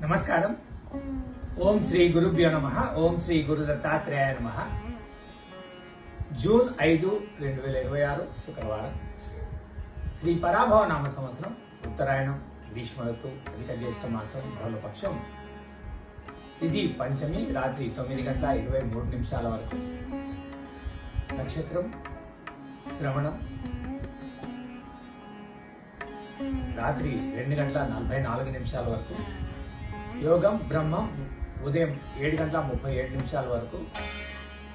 నమస్కారం. ఓం శ్రీ గురుభ్యో నమః. ఓం శ్రీ గురు దత్తాత్రేయాయ నమః. జూన్ 5, 2026 శుక్రవారం. శ్రీ పరాభవ నామ సంవత్సరం, ఉత్తరాయణం, గ్రీష్మ ఋతువు, అధిక జ్యేష్ఠ మాసం, బహుళపక్షం. ఇది పంచమి, రాత్రి 9:23 వరకు. నక్షత్రం శ్రవణం, రాత్రి 2:44 వరకు. యోగం బ్రహ్మం ఉదయం 7:37 వరకు.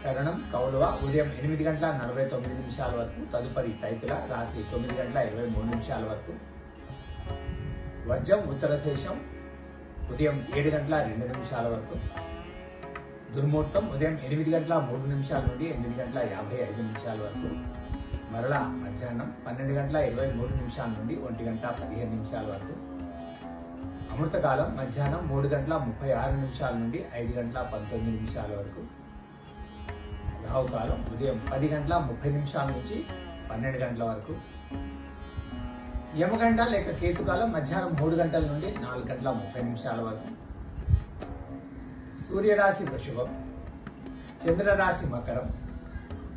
కరణం కౌలవ ఉదయం 8:49 వరకు. తదుపరి తైతుల రాత్రి 9:23 వరకు. వర్జం ఉత్తరశేషం ఉదయం 7:02 వరకు. దుర్ముహూర్తం ఉదయం 8:03 నుండి 8:55 వరకు. మరలా మధ్యాహ్నం 12:23 నుండి 1:15 వరకు. అమృతకాలం మధ్యాహ్నం 3:36 నుండి 5:19 వరకు. రాహుకాలం ఉదయం 10:30 నుంచి 12 గంటల వరకు. యమగంట లేక కేతుకాలం మధ్యాహ్నం 3 గంటల నుండి 4:30 వరకు. సూర్యరాశి వృషభం, చంద్రరాశి మకరం.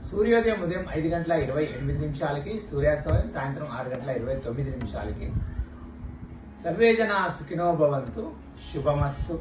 సూర్యోదయం ఉదయం 5:28 సూర్యాస్తమయం సాయంత్రం 6:29. సర్వే జనా సుఖినో భవంతు. శుభమస్తు.